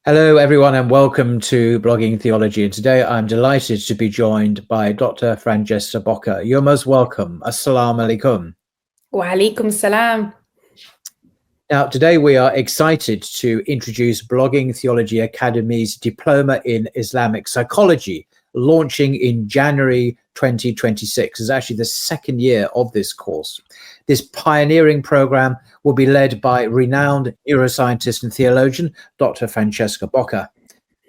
Hello, everyone, and welcome to Blogging Theology. And today I'm delighted to be joined by Dr. Francesca Bocca. You're most welcome. Assalamu alaikum. Wa alaikum salam. Now, today we are excited to introduce Blogging Theology Academy's Diploma in Islamic Psychology, launching in January 2026. It's actually the second year of this course. This pioneering program will be led by renowned neuroscientist and theologian, Dr. Francesca Bocca.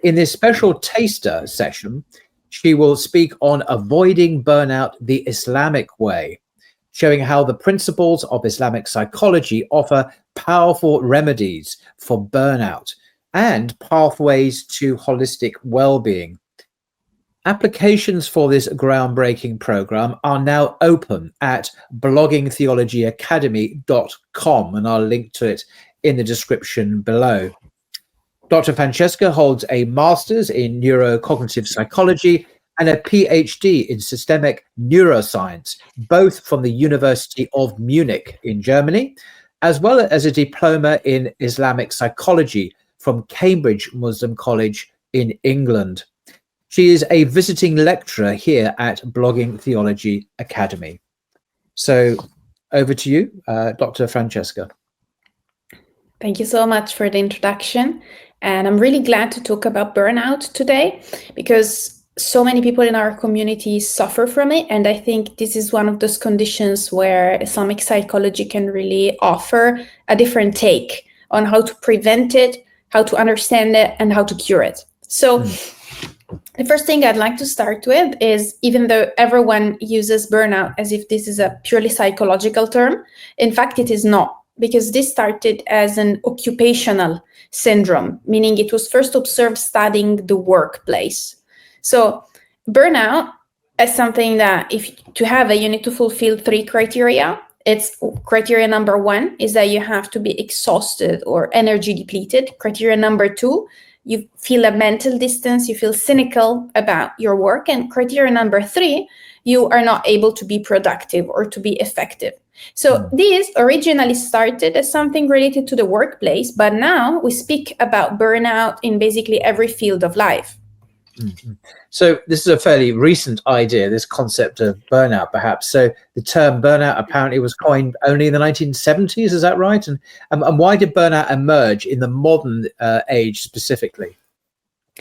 In this special taster session, she will speak on avoiding burnout the Islamic way, showing how the principles of Islamic psychology offer powerful remedies for burnout and pathways to holistic well-being. Applications for this groundbreaking program are now open at bloggingtheologyacademy.com, and I'll link to it in the description below. Dr. Francesca holds a master's in neurocognitive psychology and a PhD in systemic neuroscience, both from the University of Munich in Germany, as well as a diploma in Islamic psychology from Cambridge Muslim College in England. She is a visiting lecturer here at Blogging Theology Academy. So over to you, Dr. Francesca. Thank you so much for the introduction. And I'm really glad to talk about burnout today because so many people in our community suffer from it. And I think this is one of those conditions where Islamic psychology can really offer a different take on how to prevent it, how to understand it, and how to cure it. So the first thing I'd like to start with is, even though everyone uses burnout as if this is a purely psychological term, in fact, it is not, because this started as an occupational syndrome, meaning it was first observed studying the workplace. So burnout is something that to have it, you need to fulfill 3 criteria. It's criteria number 1 is that you have to be exhausted or energy depleted. Criteria number 2, you feel a mental distance, you feel cynical about your work. And criteria number 3, you are not able to be productive or to be effective. So this originally started as something related to the workplace, but now we speak about burnout in basically every field of life. So this is a fairly recent idea, this concept of burnout, perhaps. So the term burnout apparently was coined only in the 1970s, is that right? And why did burnout emerge in the modern age specifically?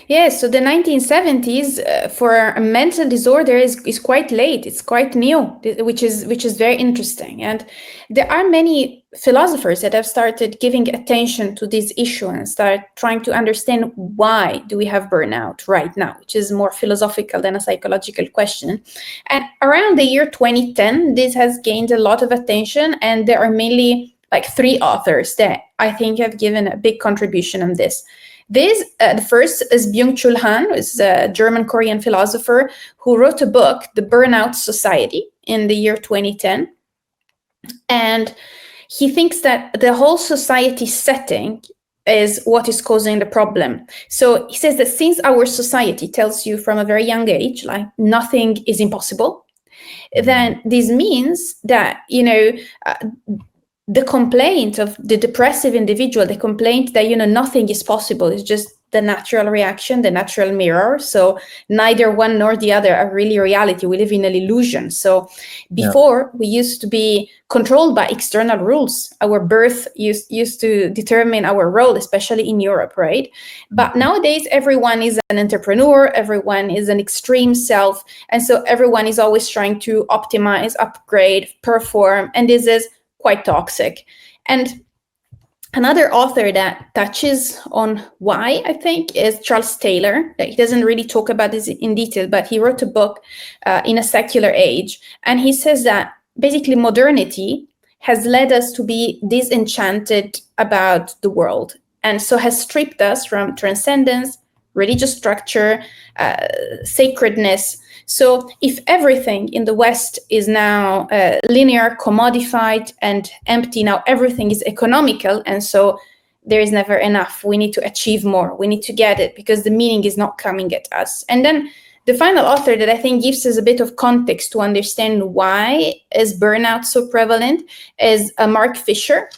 Yes, so the 1970s for a mental disorder is quite late. It's quite new, which is very interesting. And there are many philosophers that have started giving attention to this issue and start trying to understand why do we have burnout right now, which is more philosophical than a psychological question. And around the year 2010, this has gained a lot of attention, and there are mainly like 3 authors that I think have given a big contribution on this. The first is Byung-Chul Han, who is a German-Korean philosopher who wrote a book, The Burnout Society, in the year 2010. And he thinks that the whole society setting is what is causing the problem. So he says that since our society tells you from a very young age, like nothing is impossible, then this means that, the complaint of the depressive individual, the complaint that, nothing is possible is just the natural reaction, the natural mirror. So neither one nor the other are really reality. We live in an illusion. So before we used to be controlled by external rules. Our birth used to determine our role, especially in Europe, right? But nowadays, everyone is an entrepreneur. Everyone is an extreme self. And so everyone is always trying to optimize, upgrade, perform. And this is quite toxic. And another author that touches on why, I think, is Charles Taylor. He doesn't really talk about this in detail, but he wrote a book in a secular age. And he says that basically modernity has led us to be disenchanted about the world, and so has stripped us from transcendence, religious structure, sacredness. So if everything in the West is now linear, commodified, and empty, now everything is economical, and so there is never enough. We need to achieve more. We need to get it because the meaning is not coming at us. And then the final author that I think gives us a bit of context to understand why is burnout so prevalent is Mark Fisher,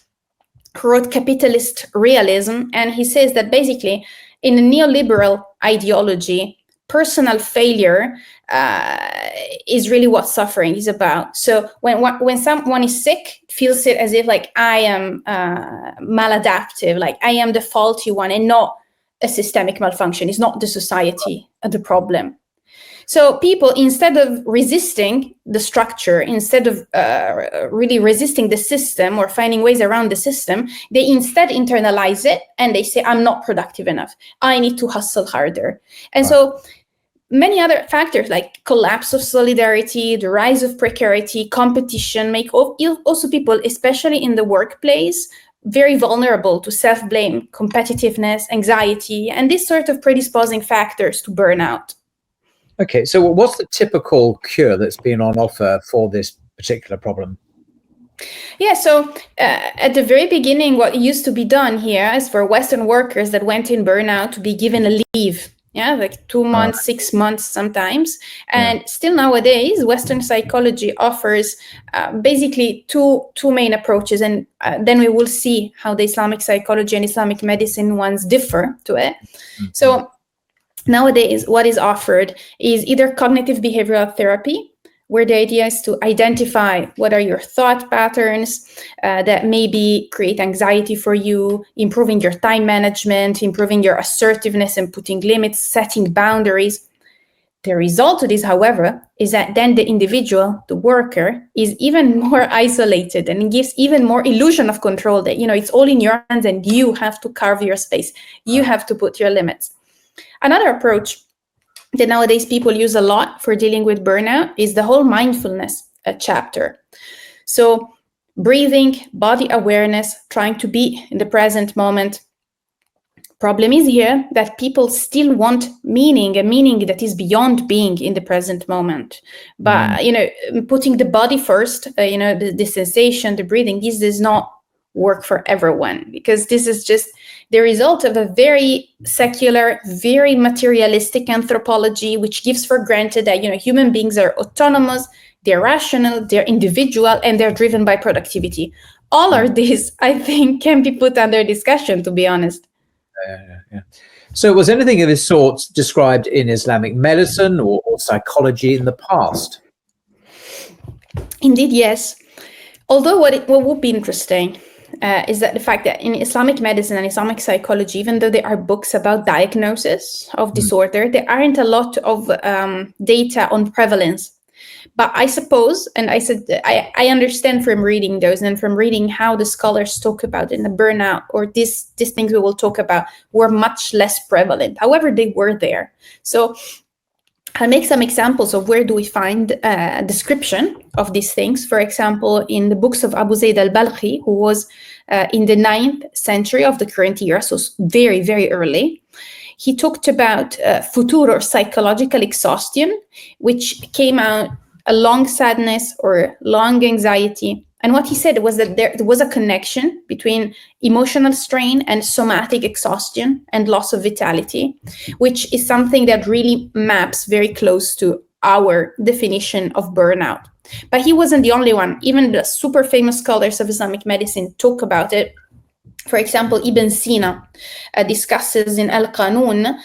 who wrote Capitalist Realism. And he says that basically in a neoliberal ideology, personal failure is really what suffering is about. So when someone is sick, it feels it as if like I am maladaptive, like I am the faulty one and not a systemic malfunction. It's not the society the problem. So people, instead of resisting the structure, instead of really resisting the system or finding ways around the system, they instead internalize it and they say, I'm not productive enough. I need to hustle harder. And so many other factors like collapse of solidarity, the rise of precarity, competition, make also people, especially in the workplace, very vulnerable to self-blame, competitiveness, anxiety, and these sort of predisposing factors to burnout. Okay, so what's the typical cure that's been on offer for this particular problem? Yeah, so at the very beginning, what used to be done here is for Western workers that went in burnout to be given a leave, like 2 months, 6 months sometimes. And still nowadays, Western psychology offers basically two main approaches. And then we will see how the Islamic psychology and Islamic medicine ones differ to it. Mm-hmm. So nowadays, what is offered is either cognitive behavioral therapy, where the idea is to identify what are your thought patterns that maybe create anxiety for you, improving your time management, improving your assertiveness and putting limits, setting boundaries. The result of this, however, is that then the individual, the worker, is even more isolated and gives even more illusion of control that, it's all in your hands and you have to carve your space. You have to put your limits. Another approach that nowadays people use a lot for dealing with burnout is the whole mindfulness chapter. So breathing, body awareness, trying to be in the present moment. Problem is here that people still want meaning, a meaning that is beyond being in the present moment. But, putting the body first, the sensation, the breathing, this does not work for everyone, because this is just the result of a very secular, very materialistic anthropology, which gives for granted that, human beings are autonomous, they're rational, they're individual, and they're driven by productivity. All of this, I think, can be put under discussion, to be honest. Yeah. So was anything of this sort described in Islamic medicine or psychology in the past? Indeed, yes. Although what would be interesting is that the fact that in Islamic medicine and Islamic psychology, even though there are books about diagnosis of disorder, there aren't a lot of data on prevalence. But I suppose, and I understand from reading those and from reading how the scholars talk about in the burnout or these things we will talk about were much less prevalent. However, they were there. So I'll make some examples of where do we find a description of these things. For example, in the books of Abu Zayd al-Balkhi, who was in the 9th century of the current era, so very, very early. He talked about futur or psychological exhaustion, which came out a long sadness or long anxiety. And what he said was that there was a connection between emotional strain and somatic exhaustion and loss of vitality, which is something that really maps very close to our definition of burnout. But he wasn't the only one. Even the super famous scholars of Islamic medicine talk about it. For example, Ibn Sina discusses in Al-Qanun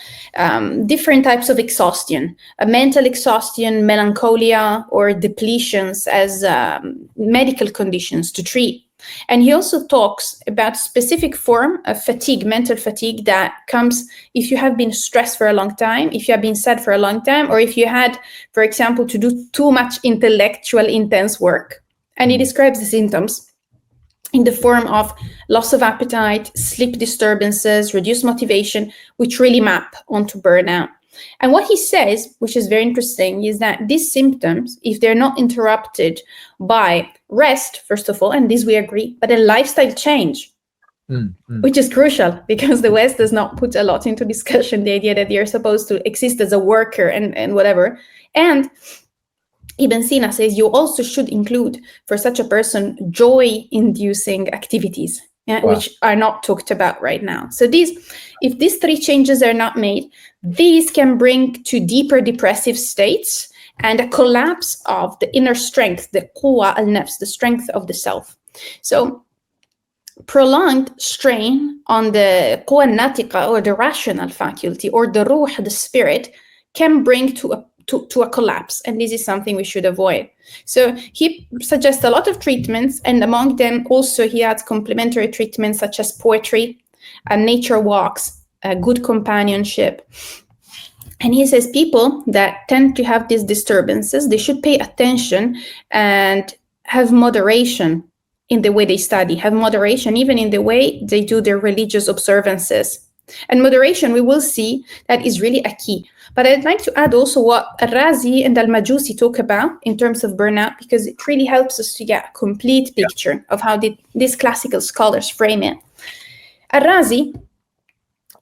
different types of exhaustion, mental exhaustion, melancholia, or depletions as medical conditions to treat. And he also talks about specific form of fatigue, mental fatigue, that comes if you have been stressed for a long time, if you have been sad for a long time, or if you had, for example, to do too much intellectual, intense work. And he describes the symptoms in the form of loss of appetite, sleep disturbances, reduced motivation, which really map onto burnout. And what he says, which is very interesting, is that these symptoms, if they're not interrupted by rest, first of all, and this we agree, but a lifestyle change, which is crucial because the West does not put a lot into discussion, the idea that you're supposed to exist as a worker and whatever. And Ibn Sina says you also should include for such a person joy-inducing activities, which are not talked about right now. So if these three changes are not made, these can bring to deeper depressive states and a collapse of the inner strength, the quwa al-nafs, the strength of the self. So prolonged strain on the قوة الناطقة, or the rational faculty, or the ruh, the spirit, can bring to a collapse, and this is something we should avoid. So he suggests a lot of treatments, and among them also he adds complementary treatments such as poetry, nature walks, good companionship. And he says people that tend to have these disturbances, they should pay attention and have moderation in the way they study, have moderation even in the way they do their religious observances. And moderation, we will see, that is really a key. But I'd like to add also what Al-Razi and Al-Majusi talk about in terms of burnout, because it really helps us to get a complete picture of how these classical scholars frame it. Al-Razi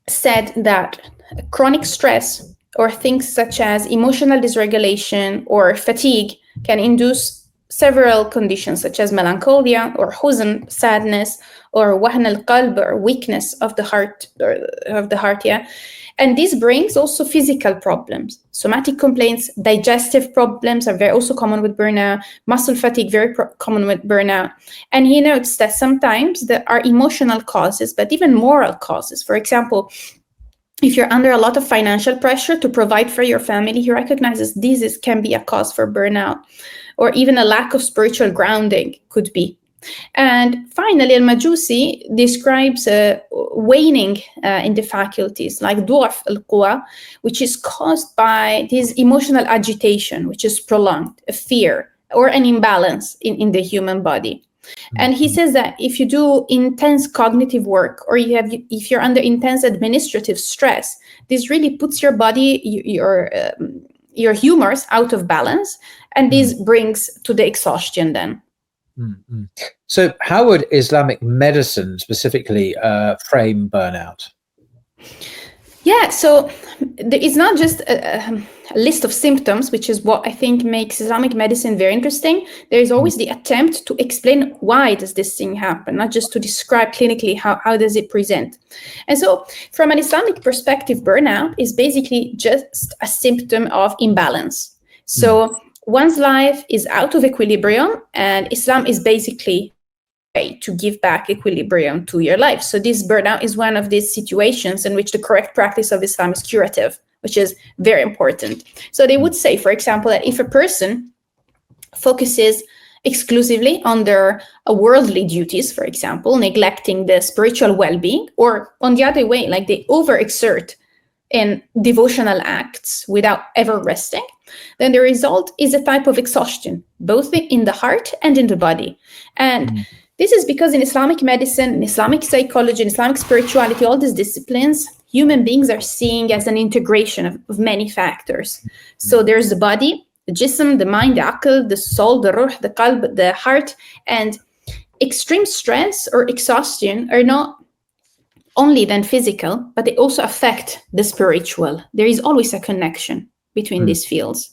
said that chronic stress, or things such as emotional dysregulation or fatigue, can induce several conditions such as melancholia or huzn, sadness, or wahn al-qalb, or weakness of the heart, yeah. And this brings also physical problems. Somatic complaints, digestive problems are very also common with burnout, muscle fatigue, very common with burnout. And he notes that sometimes there are emotional causes, but even moral causes. For example, if you're under a lot of financial pressure to provide for your family, he recognizes this can be a cause for burnout, or even a lack of spiritual grounding could be. And finally, Al-Majusi describes waning in the faculties, like du'af al-quwa, which is caused by this emotional agitation, which is prolonged, a fear, or an imbalance in the human body. And he says that if you do intense cognitive work, or if you're under intense administrative stress, this really puts your body, your humors out of balance, and this brings to the exhaustion then. Mm-hmm. So how would Islamic medicine specifically frame burnout? Yeah, so it's not just a list of symptoms, which is what I think makes Islamic medicine very interesting. There is always the attempt to explain why does this thing happen, not just to describe clinically how does it present. And so from an Islamic perspective, burnout is basically just a symptom of imbalance. So one's life is out of equilibrium, and Islam is basically to give back equilibrium to your life. So this burnout is one of these situations in which the correct practice of Islam is curative, which is very important. So they would say, for example, that if a person focuses exclusively on their worldly duties, for example, neglecting the spiritual well-being, or on the other way, like they overexert in devotional acts without ever resting, then the result is a type of exhaustion, both in the heart and in the body. And this is because in Islamic medicine, in Islamic psychology, in Islamic spirituality, all these disciplines, human beings are seeing as an integration of many factors. So there's the body, the jism, the mind, the aql, the soul, the ruh, the qalb, the heart. And extreme stress or exhaustion are not only then physical, but they also affect the spiritual. There is always a connection between these fields.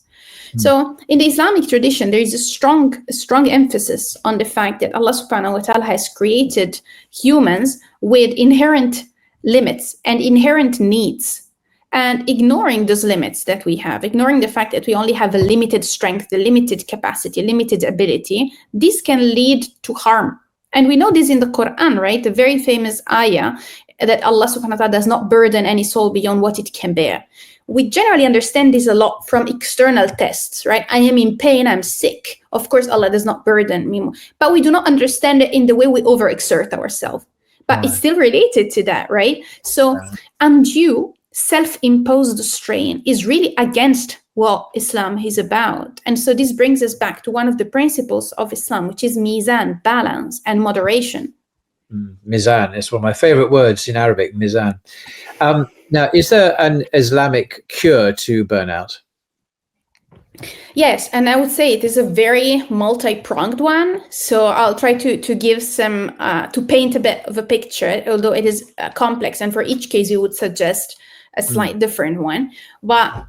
So in the Islamic tradition, there is a strong emphasis on the fact that Allah subhanahu wa ta'ala has created humans with inherent limits and inherent needs. And ignoring those limits that we have, ignoring the fact that we only have a limited strength, a limited capacity, limited ability, this can lead to harm. And we know this in the Quran, right? The very famous ayah that Allah subhanahu wa ta'ala does not burden any soul beyond what it can bear. We generally understand this a lot from external tests, right? I am in pain, I'm sick. Of course, Allah does not burden me, but we do not understand it in the way we overexert ourselves. But it's still related to that, right? So undue self-imposed strain is really against what Islam is about. And so this brings us back to one of the principles of Islam, which is mizan, balance, and moderation. Mizan is one of my favorite words in Arabic, mizan. Now, is there an Islamic cure to burnout? Yes, and I would say it is a very multi-pronged one. So I'll try to give some, to paint a bit of a picture, although it is complex. And for each case, you would suggest a slight different one. But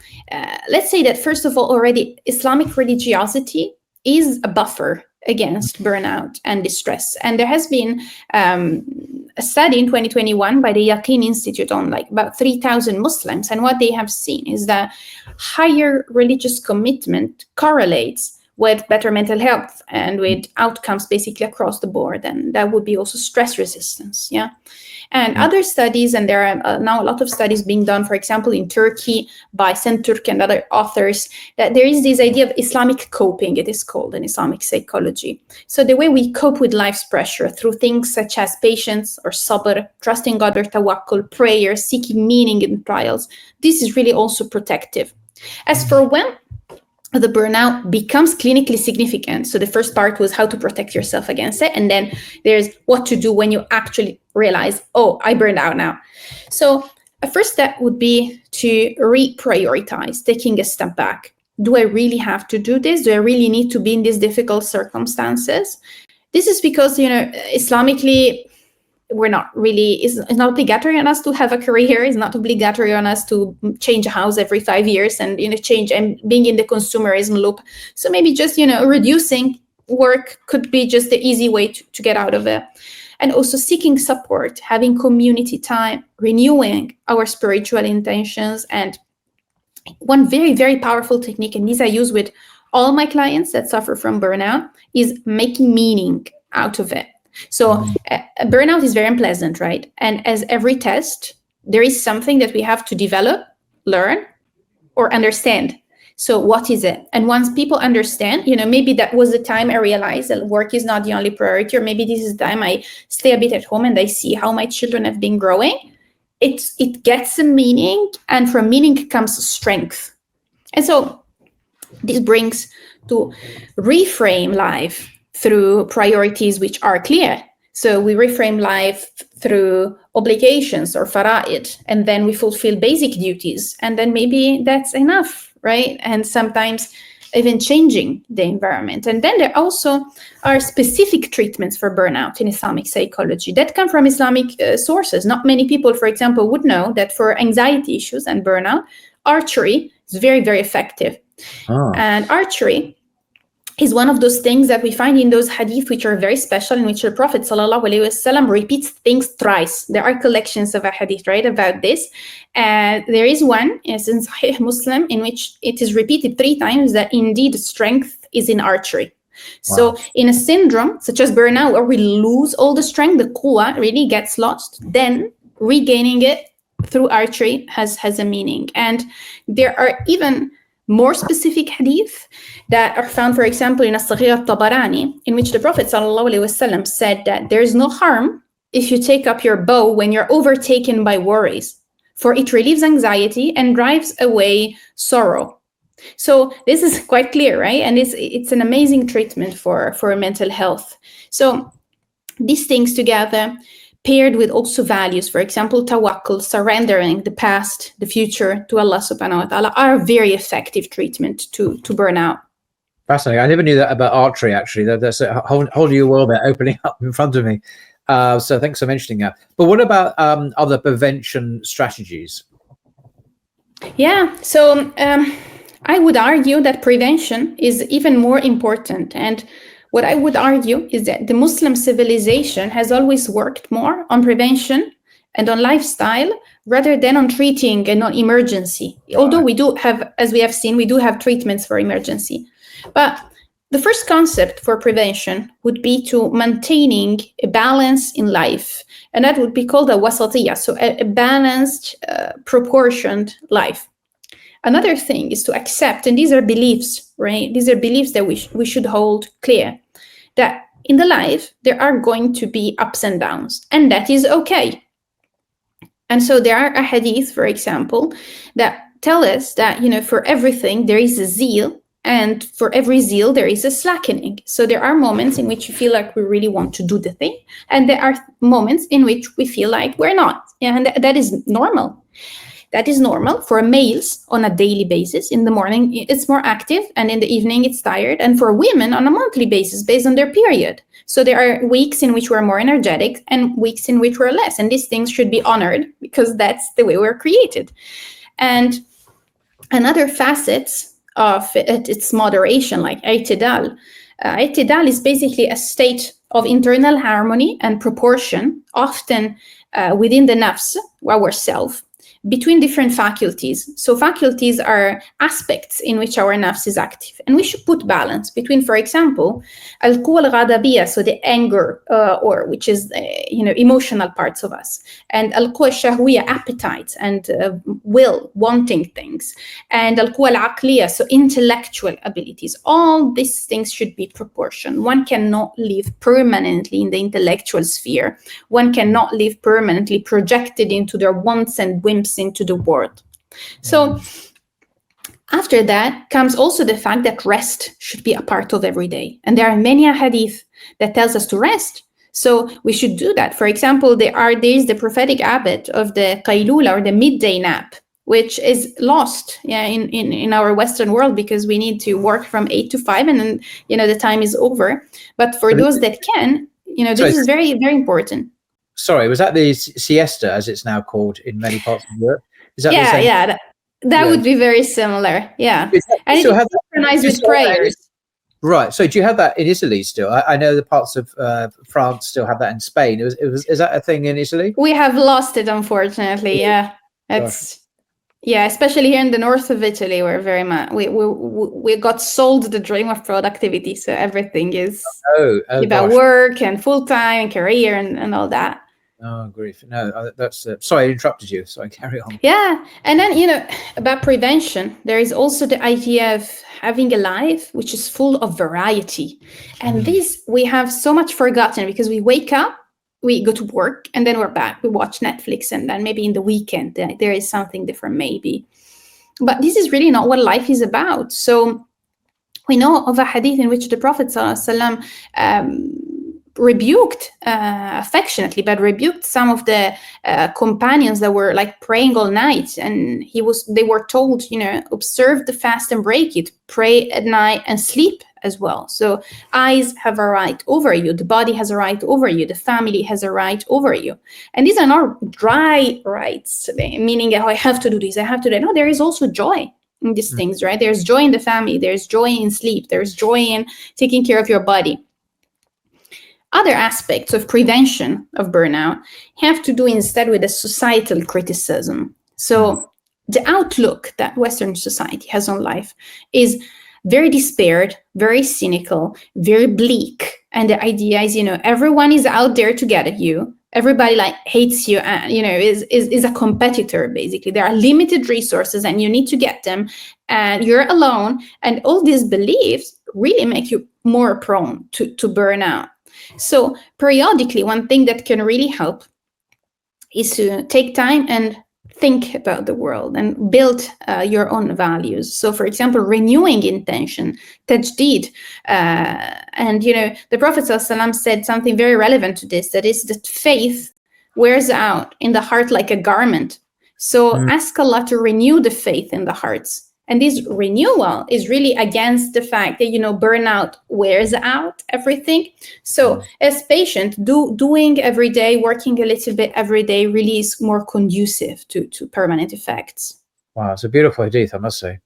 let's say that, first of all, already Islamic religiosity is a buffer against burnout and distress. And there has been a study in 2021 by the Yaqeen Institute on like about 3,000 Muslims. And what they have seen is that higher religious commitment correlates with better mental health and with outcomes basically across the board. And that would be also stress resistance. Yeah. And other studies, and there are now a lot of studies being done, for example, in Turkey by Senturk and other authors, that there is this idea of Islamic coping, it is called in Islamic psychology. So the way we cope with life's pressure through things such as patience or sabr, trusting God or tawakkul, prayer, seeking meaning in trials, this is really also protective. As for when the burnout becomes clinically significant, so the first part was how to protect yourself against it, and then there's what to do when you actually realize, oh, I burned out now. So a first step would be to reprioritize, taking a step back. Do I really have to do this? Do I really need to be in these difficult circumstances? This is because, Islamically, we're not really, it's not obligatory on us to have a career. It's not obligatory on us to change a house every 5 years and, change and being in the consumerism loop. So maybe just, reducing work could be just the easy way to get out of it. And also seeking support, having community time, renewing our spiritual intentions. And one very, very powerful technique, and this I use with all my clients that suffer from burnout, is making meaning out of it. So burnout is very unpleasant, right? And as every test, there is something that we have to develop, learn, or understand. So what is it? And once people understand, maybe that was the time I realized that work is not the only priority, or maybe this is the time I stay a bit at home and I see how my children have been growing. It gets a meaning, and from meaning comes strength. And so this brings to reframe life through priorities which are clear. So we reframe life through obligations or fara'id, and then we fulfill basic duties, and then maybe that's enough, right? And sometimes even changing the environment. And then there also are specific treatments for burnout in Islamic psychology that come from Islamic sources. Not many people, for example, would know that for anxiety issues and burnout, archery is very, very effective. And archery is one of those things that we find in those hadith which are very special, in which the Prophet ﷺ repeats things thrice. There are collections of a hadith, right, about this. And there is one, is in Sahih Muslim, in which it is repeated 3 times that indeed strength is in archery. Wow. So in a syndrome such as burnout, where we lose all the strength, the quwwah really gets lost, then regaining it through archery has a meaning. And there are even more specific hadith that are found, for example, in As-Saghir al-Tabarani, in which the Prophet ﷺ said that there is no harm if you take up your bow when you're overtaken by worries, for it relieves anxiety and drives away sorrow. So this is quite clear, right? And it's an amazing treatment for mental health. So these things together, paired with also values, for example, tawakkul, surrendering the past, the future to Allah subhanahu wa ta'ala, are a very effective treatment to burnout. Fascinating. I never knew that about archery, actually. That's a whole new world there opening up in front of me. So thanks for mentioning that. But what about other prevention strategies? Yeah, so I would argue that prevention is even more important. And what I would argue is that the Muslim civilization has always worked more on prevention and on lifestyle rather than on treating and on emergency. Although we do have, as we have seen, we do have treatments for emergency. But the first concept for prevention would be to maintaining a balance in life. And that would be called a wasatiyah, so a balanced, proportioned life. Another thing is to accept, and these are beliefs, right? These are beliefs that we should hold clear, that in the life, there are going to be ups and downs, and that is okay. And so there are a hadith, for example, that tell us that, for everything, there is a zeal, and for every zeal, there is a slackening. So there are moments in which you feel like we really want to do the thing, and there are moments in which we feel like we're not, and that is normal. That is normal for males on a daily basis. In the morning, it's more active, and in the evening, it's tired. And for women on a monthly basis, based on their period. So there are weeks in which we're more energetic and weeks in which we're less. And these things should be honored because that's the way we're created. And another facets of its moderation, like i'tidal. I'tidal is basically a state of internal harmony and proportion, often within the nafs, our self, between different faculties. So faculties are aspects in which our nafs is active. And we should put balance between, for example, al-quwa al-ghadabiyya, so the anger, or which is, emotional parts of us, and al-quwa al-shahwiyya, appetite and will, wanting things, and al-quwa al-aqliyya, so intellectual abilities. All these things should be proportioned. One cannot live permanently in the intellectual sphere. One cannot live permanently projected into their wants and whims into the world. So after that comes also the fact that rest should be a part of every day. And there are many hadith that tells us to rest. So we should do that. For example, there is the prophetic habit of the qaylula, or the midday nap, which is lost in our Western world, because we need to work from 8 to 5 and then, the time is over. But for those that can, this is very, very important. Sorry, was that the siesta, as it's now called in many parts of Europe? Is that the same? That would be very similar. Yeah. And so it's synchronized with prayers. Right. So do you have that in Italy still? I know the parts of France still have that in Spain. Is that a thing in Italy? We have lost it, unfortunately. Yeah. Especially here in the north of Italy, we're very much we got sold the dream of productivity. So everything is about work and full time and career and all that. Oh, grief. No, that's sorry, I interrupted you. So I carry on. Yeah. And then, about prevention, there is also the idea of having a life which is full of variety. And this we have so much forgotten, because we wake up, we go to work, and then we're back. We watch Netflix, and then maybe in the weekend there is something different, maybe. But this is really not what life is about. So we know of a hadith in which the Prophet ﷺ rebuked affectionately, but rebuked some of the companions that were like praying all night, and they were told, observe the fast and break it, pray at night and sleep as well. So eyes have a right over you, the body has a right over you, the family has a right over you. And these are not dry rights, meaning, I have to do this, I have to do that. No, there is also joy in these things, right? There's joy in the family, there's joy in sleep, there's joy in taking care of your body. Other aspects of prevention of burnout have to do instead with the societal criticism. So the outlook that Western society has on life is very despaired, very cynical, very bleak. And the idea is, everyone is out there to get at you. Everybody hates you and, is a competitor, basically. There are limited resources and you need to get them, and you're alone. And all these beliefs really make you more prone to burn out. So periodically, one thing that can really help is to take time and think about the world and build your own values. So, for example, renewing intention, tajdeed. And, the Prophet ﷺ said something very relevant to this, that is that faith wears out in the heart like a garment. So ask Allah to renew the faith in the hearts. And this renewal is really against the fact that, burnout wears out everything. So as patient, doing every day, working a little bit every day really is more conducive to permanent effects. Wow, it's a beautiful hadith, I must say.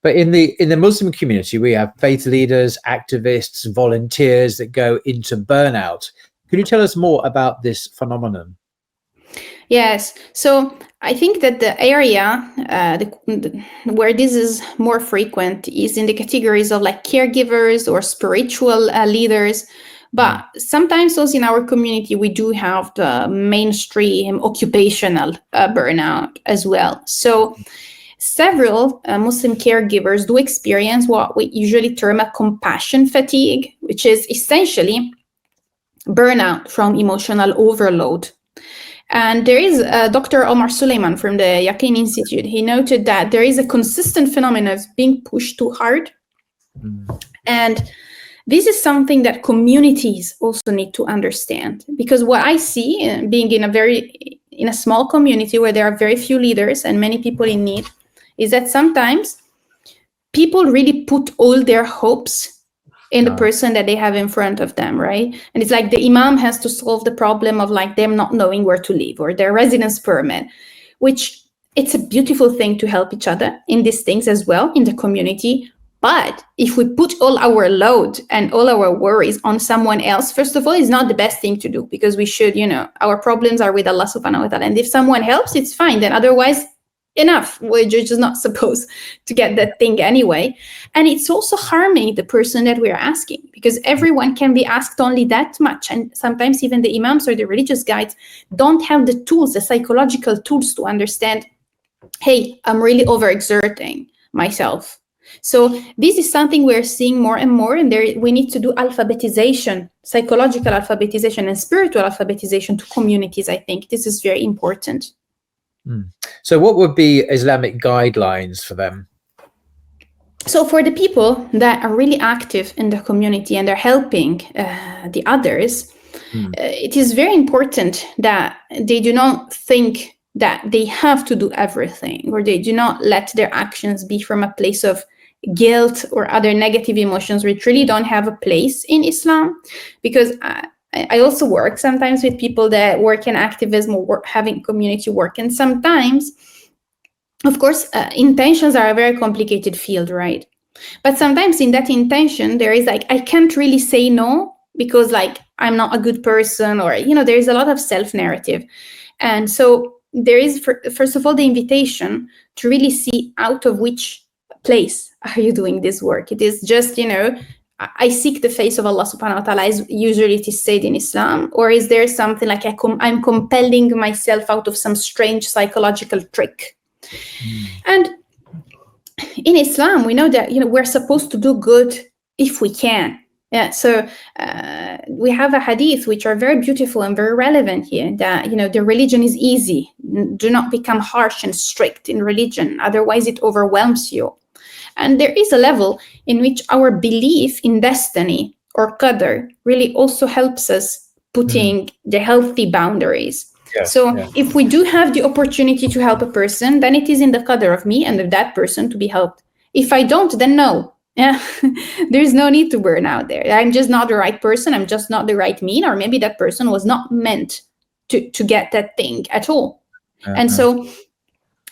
But in the Muslim community, we have faith leaders, activists, volunteers that go into burnout. Can you tell us more about this phenomenon? Yes. So I think that the area where this is more frequent is in the categories of caregivers or spiritual leaders. But sometimes also in our community, we do have the mainstream occupational burnout as well. So several Muslim caregivers do experience what we usually term a compassion fatigue, which is essentially burnout from emotional overload. And there is Dr. Omar Suleiman from the Yaqeen Institute. He noted that there is a consistent phenomenon of being pushed too hard. And this is something that communities also need to understand. Because what I see, being in a small community where there are very few leaders and many people in need, is that sometimes people really put all their hopes in the person that they have in front of them, right? And it's like the imam has to solve the problem of them not knowing where to live or their residence permit, which it's a beautiful thing to help each other in these things as well in the community. But if we put all our load and all our worries on someone else, first of all, it's not the best thing to do, because we should, our problems are with Allah subhanahu wa ta'ala. And if someone helps, it's fine. Then otherwise, enough. We're just not supposed to get that thing anyway. And it's also harming the person that we're asking, because everyone can be asked only that much. And sometimes even the imams or the religious guides don't have the tools, the psychological tools to understand, hey, I'm really overexerting myself. So this is something we're seeing more and more, and we need to do alphabetization, psychological alphabetization and spiritual alphabetization to communities. I think this is very important. So what would be Islamic guidelines for them? So for the people that are really active in the community and are helping the others, it is very important that they do not think that they have to do everything, or they do not let their actions be from a place of guilt or other negative emotions which really don't have a place in Islam. Because I also work sometimes with people that work in activism or having community work. And sometimes, of course, intentions are a very complicated field, right? But sometimes in that intention, there is like, I can't really say no because like, I'm not a good person, or, there is a lot of self-narrative. And so there is, first of all, the invitation to really see out of which place are you doing this work. It is just, I seek the face of Allah subhanahu wa ta'ala, as usually it is said in Islam, or is there something like I'm compelling myself out of some strange psychological trick? And in Islam, we know that, we're supposed to do good if we can. Yeah, so we have a hadith which are very beautiful and very relevant here, that, the religion is easy. Do not become harsh and strict in religion, otherwise it overwhelms you. And there is a level in which our belief in destiny or qadr really also helps us putting the healthy boundaries. If we do have the opportunity to help a person, then it is in the qadr of me and of that person to be helped. If I don't, then no. Yeah, there's no need to burn out there. I'm just not the right person. I'm just not the right mean, or maybe that person was not meant to get that thing at all. And so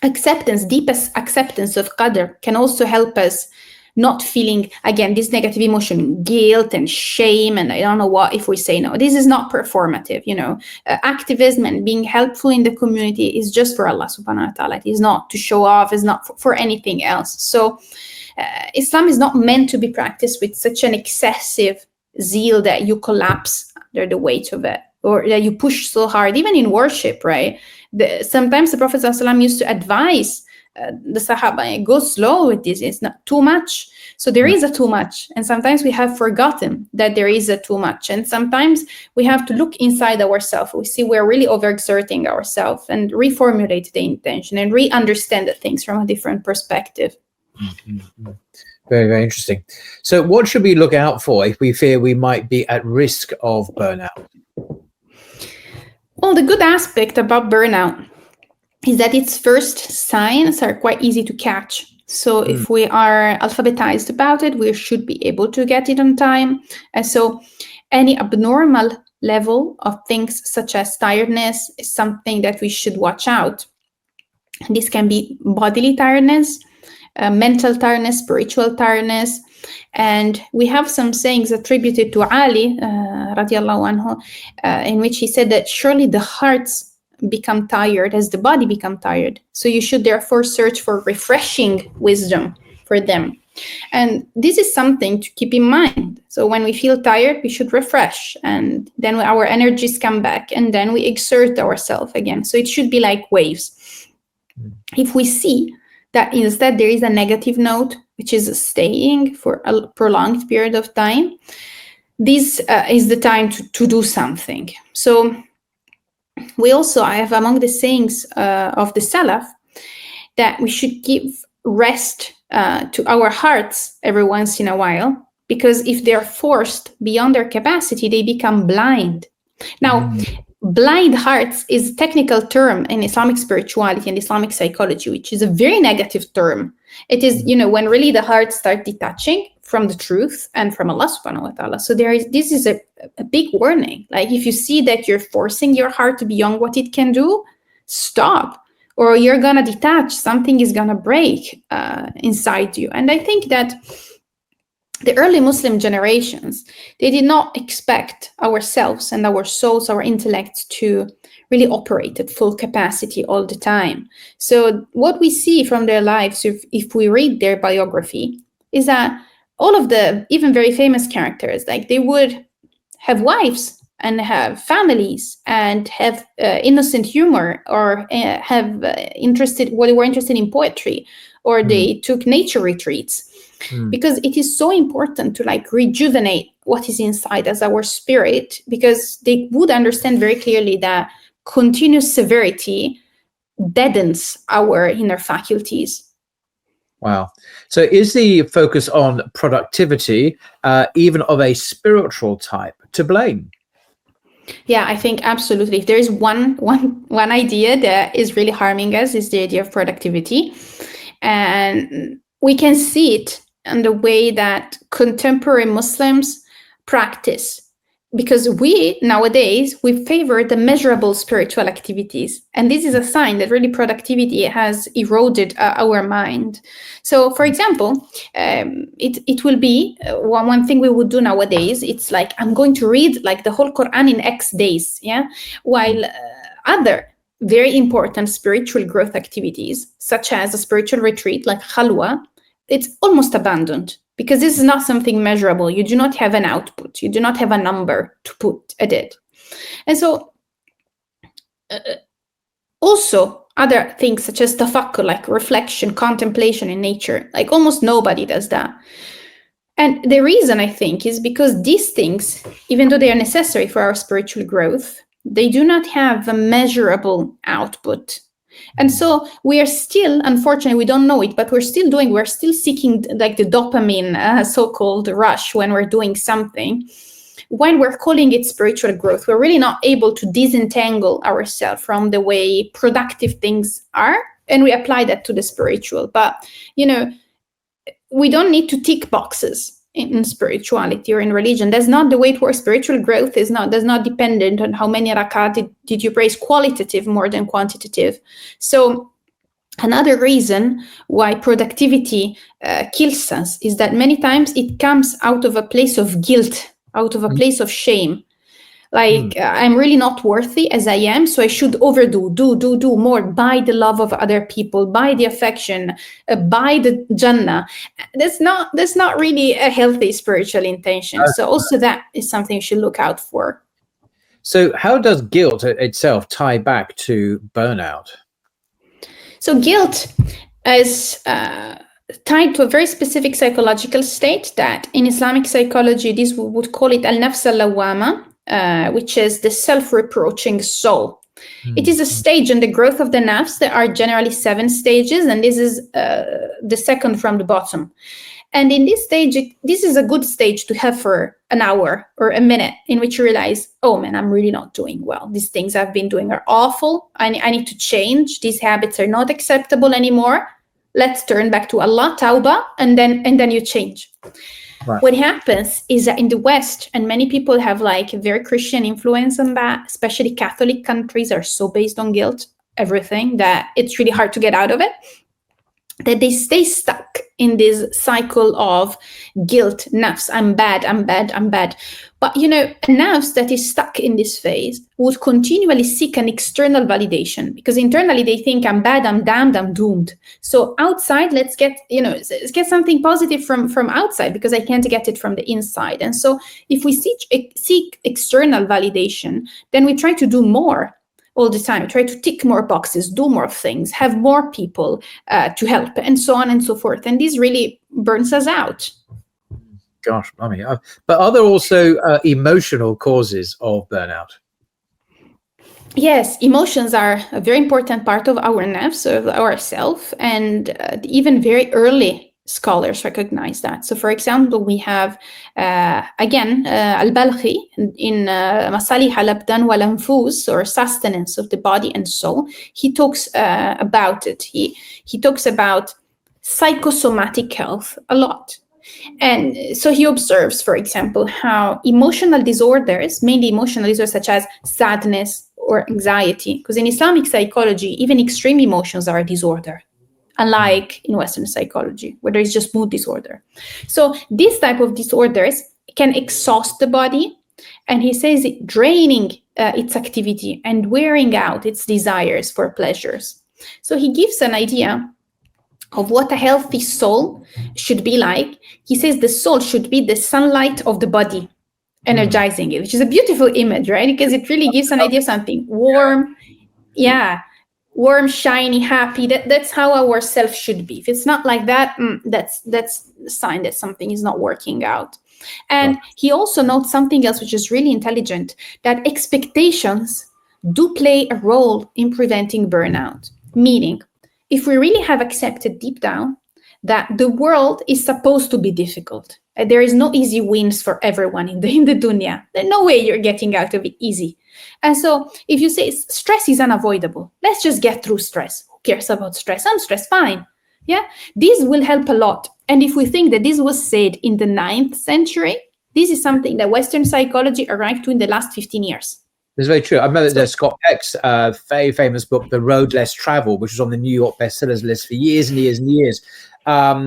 deepest acceptance of qadr can also help us not feeling, again, this negative emotion, guilt and shame, and I don't know what if we say no. This is not performative, activism and being helpful in the community is just for Allah subhanahu wa ta'ala. It is not to show off, it's not for anything else. So Islam is not meant to be practiced with such an excessive zeal that you collapse under the weight of it, or that you push so hard, even in worship, right? Sometimes the Prophet ﷺ used to advise the Sahaba, go slow with this, it's not too much. So there is a too much, and sometimes we have forgotten that there is a too much, and sometimes we have to look inside ourselves. We see we're really overexerting ourselves, and reformulate the intention and re-understand the things from a different perspective. Very, very interesting. So what should we look out for if we fear we might be at risk of burnout? Well, the good aspect about burnout is that its first signs are quite easy to catch. So if we are alphabetized about it, we should be able to get it on time. And so any abnormal level of things such as tiredness is something that we should watch out. This can be bodily tiredness, mental tiredness, spiritual tiredness. And we have some sayings attributed to Ali, radiallahu anhu, in which he said that surely the hearts become tired as the body become tired. So you should therefore search for refreshing wisdom for them. And this is something to keep in mind. So when we feel tired, we should refresh, and then our energies come back, and then we exert ourselves again. So it should be like waves. If we see that instead there is a negative note, which is staying for a prolonged period of time, this is the time to do something. So we also have among the sayings of the Salaf that we should give rest to our hearts every once in a while, because if they're forced beyond their capacity, they become blind. Now, blind hearts is a technical term in Islamic spirituality and Islamic psychology, which is a very negative term. It is, when really the heart starts detaching from the truth and from Allah subhanahu wa ta'ala. So this is a big warning. Like if you see that you're forcing your heart beyond what it can do, stop, or you're going to detach. Something is going to break inside you. And I think that the early Muslim generations, they did not expect ourselves and our souls, our intellects to really operate at full capacity all the time. So what we see from their lives, if we read their biography, is that all of the even very famous characters, like they would have wives and have families and have innocent humor, or they were interested in poetry, or they took nature retreats. Because it is so important to like rejuvenate what is inside as our spirit, because they would understand very clearly that continuous severity deadens our inner faculties. Wow. So is the focus on productivity, even of a spiritual type, to blame? Yeah, I think absolutely. If there is one idea that is really harming us, is the idea of productivity. And we can see it in the way that contemporary Muslims practice, because nowadays we favor the measurable spiritual activities, and this is a sign that really productivity has eroded our mind. So for example, it will be one thing we would do nowadays. It's like, I'm going to read like the whole Quran in X days, while other very important spiritual growth activities, such as a spiritual retreat like Khalwa, it's almost abandoned, because this is not something measurable. You do not have an output. You do not have a number to put at it. And so also other things such as tafakkur, like reflection, contemplation in nature, like almost nobody does that. And the reason, I think, is because these things, even though they are necessary for our spiritual growth, they do not have a measurable output. And so we are still, unfortunately, we don't know it, but we're still seeking like the dopamine so-called rush when we're doing something. When we're calling it spiritual growth, we're really not able to disentangle ourselves from the way productive things are, and we apply that to the spiritual. But, we don't need to tick boxes in spirituality or in religion. That's not the way it works. Spiritual growth does not dependent on how many rakat did you praise, qualitative more than quantitative. So another reason why productivity kills us is that many times it comes out of a place of guilt, out of a place of shame. Like, I'm really not worthy as I am, so I should overdo, do more, buy the love of other people, buy the affection, buy the Jannah. That's not really a healthy spiritual intention. So also that is something you should look out for. So how does guilt itself tie back to burnout? So guilt is tied to a very specific psychological state that in Islamic psychology, we would call it al-nafs al-lawama, which is the self-reproaching soul. It is a stage in the growth of the nafs. There are generally 7 stages, and this is the second from the bottom. And in this stage, this is a good stage to have for an hour or a minute, in which you realize, oh man, I'm really not doing well. These things I've been doing are awful. I need to change. These habits are not acceptable anymore. Let's turn back to Allah, tawbah, and then you change. Right. What happens is that in the West, and many people have like a very Christian influence on that, especially Catholic countries are so based on guilt, everything, that it's really hard to get out of it, that they stay stuck in this cycle of guilt, nafs, I'm bad. But, a nafs that is stuck in this phase would continually seek an external validation, because internally they think, I'm bad, I'm damned, I'm doomed. So outside, let's get something positive from outside, because I can't get it from the inside. And so if we seek external validation, then we try to do more all the time, try to tick more boxes, do more things, have more people to help, and so on and so forth. And this really burns us out. Gosh, I mean, but are there also emotional causes of burnout? Yes, emotions are a very important part of our nafs, of ourself, and even very early scholars recognize that. So, for example, we have Al-Balkhi in Masalih al-Abdan wal-Anfus, or sustenance of the body and soul. He talks about it. He talks about psychosomatic health a lot. And so he observes, for example, how emotional disorders, mainly emotional disorders such as sadness or anxiety, because in Islamic psychology, even extreme emotions are a disorder. unlike in Western psychology, where there is just mood disorder. So this type of disorders can exhaust the body, and he says it draining its activity and wearing out its desires for pleasures. So he gives an idea of what a healthy soul should be like. He says the soul should be the sunlight of the body, energizing it, which is a beautiful image, right? Because it really gives an idea of something warm, warm, shiny, happy. That's how our self should be. If it's not like that, that's a sign that something is not working out. And he also notes something else, which is really intelligent, that expectations do play a role in preventing burnout. Meaning, if we really have accepted deep down that the world is supposed to be difficult, there is no easy wins for everyone in the dunya. There's no way you're getting out of it easy. And so if you say stress is unavoidable, let's just get through stress. Who cares about stress? I'm stressed, fine. Yeah, this will help a lot. And if we think that this was said in the 9th century, this is something that Western psychology arrived to in the last 15 years. It's very true. I remember there's Scott Peck's very famous book, The Road Less Traveled, which was on the New York bestsellers list for years and years and years.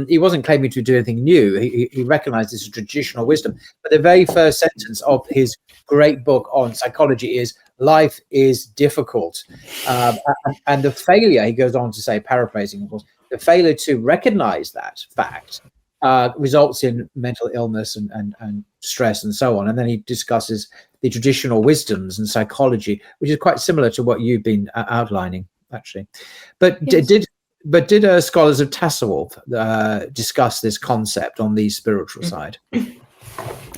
He wasn't claiming to do anything new. He recognized this as traditional wisdom. But the very first sentence of his great book on psychology is, life is difficult. And the failure, he goes on to say, paraphrasing, of course, the failure to recognize that fact results in mental illness and stress and so on. And then he discusses the traditional wisdoms and psychology, which is quite similar to what you've been outlining, actually. But yes. Did scholars of Tasawwuf discuss this concept on the spiritual side?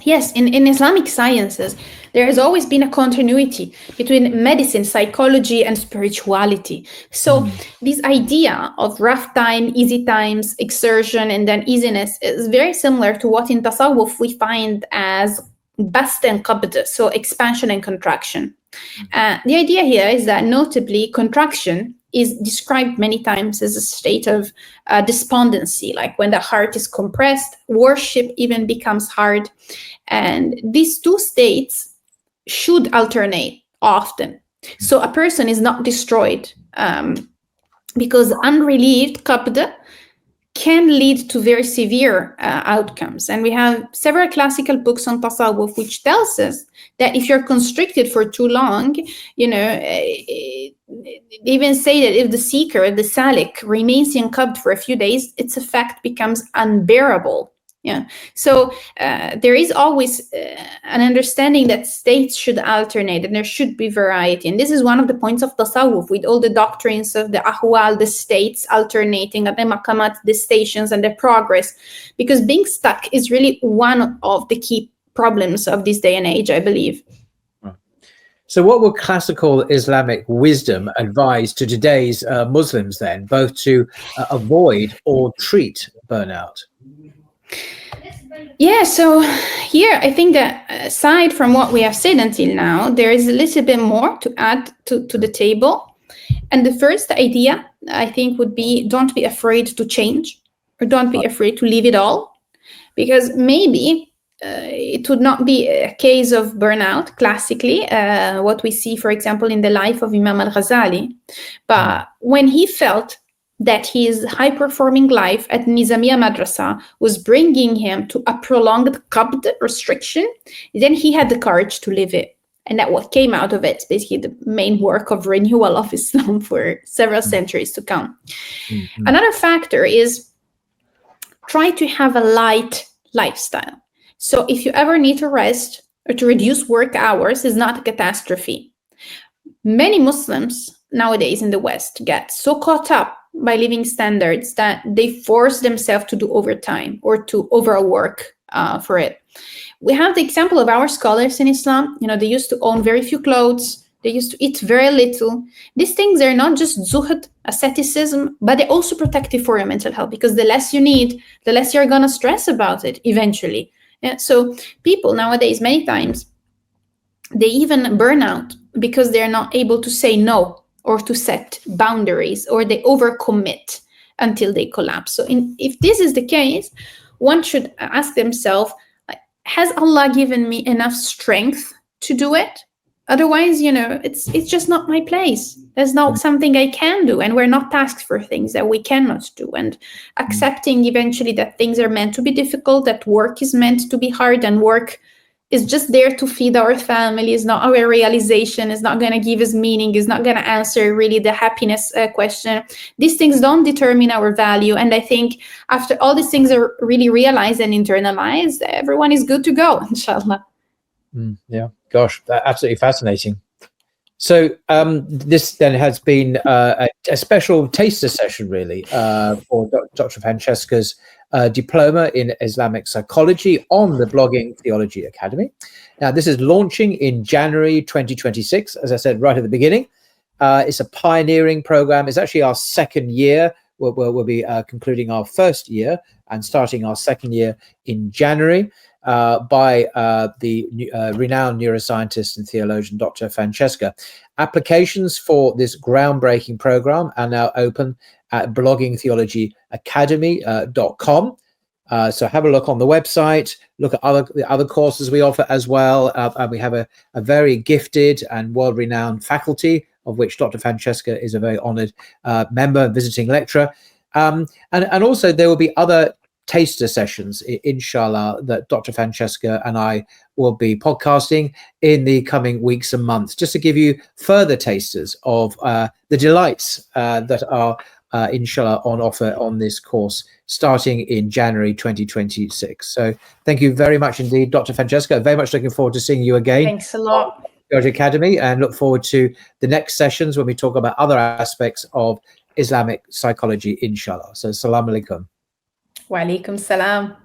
Yes, in Islamic sciences, there has always been a continuity between medicine, psychology, and spirituality. So this idea of rough time, easy times, exertion, and then easiness is very similar to what in Tasawwuf we find as bast and qabd, so expansion and contraction. The idea here is that notably contraction is described many times as a state of despondency, like when the heart is compressed, worship even becomes hard. And these two states should alternate often. So a person is not destroyed because unrelieved qabd can lead to very severe outcomes. And we have several classical books on Tasawwuf which tells us that if you're constricted for too long, they even say that if the seeker, the salik, remains in qabd for a few days, its effect becomes unbearable. Yeah. So there is always an understanding that states should alternate and there should be variety. And this is one of the points of Tasawwuf, with all the doctrines of the ahwal, the states alternating, the maqamat, the stations, and the progress. Because being stuck is really one of the key problems of this day and age, I believe. So what would classical Islamic wisdom advise to today's Muslims then, both to avoid or treat burnout? Yeah, so here I think that aside from what we have said until now, there is a little bit more to add to the table. And the first idea, I think, would be don't be afraid to change, or don't be afraid to leave it all. Because maybe it would not be a case of burnout, classically, what we see, for example, in the life of Imam al-Ghazali. But when he felt that his high-performing life at Nizamiya Madrasa was bringing him to a prolonged qabd restriction, then he had the courage to live it. And that what came out of it is basically the main work of renewal of Islam for several centuries to come. Another factor is try to have a light lifestyle. So if you ever need to rest or to reduce work hours, is not a catastrophe. Many Muslims nowadays in the West get so caught up by living standards that they force themselves to do overtime or to overwork for it. We have the example of our scholars in Islam. They used to own very few clothes. They used to eat very little. These things are not just zuhud, asceticism, but they're also protective for your mental health, because the less you need, the less you're going to stress about it eventually. Yeah, so people nowadays, many times, they even burn out because they're not able to say no, or to set boundaries, or they overcommit until they collapse. So if this is the case, one should ask themselves, has Allah given me enough strength to do it? Otherwise, it's just not my place. There's not something I can do, and we're not tasked for things that we cannot do. And accepting eventually that things are meant to be difficult, that work is meant to be hard, and work is just there to feed our family, is not our realization, is not going to give us meaning, is not going to answer really the happiness question. These things don't determine our value. And I think after all these things are really realized and internalized, everyone is good to go, inshallah. Yeah, gosh, absolutely fascinating. So this then has been a special taster session, really, for Dr. Francesca's Diploma in Islamic Psychology on the Blogging Theology Academy. Now, this is launching in January 2026, as I said right at the beginning. It's a pioneering program. It's actually our second year. We'll be concluding our first year and starting our second year in January. By the renowned neuroscientist and theologian, Dr. Francesca. Applications for this groundbreaking program are now open at bloggingtheologyacademy.com. So have a look on the website, look at the other courses we offer as well. And we have a very gifted and world-renowned faculty, of which Dr. Francesca is a very honored member and visiting lecturer. And also there will be other taster sessions, inshallah, that Dr. Francesca and I will be podcasting in the coming weeks and months, just to give you further tasters of the delights that are, inshallah, on offer on this course starting in January 2026. So thank you very much indeed, Dr. Francesca. Very much looking forward to seeing you again. Thanks a lot. Theology Academy, and look forward to the next sessions when we talk about other aspects of Islamic psychology, inshallah. So, salam alaikum. Wa alaikum salam.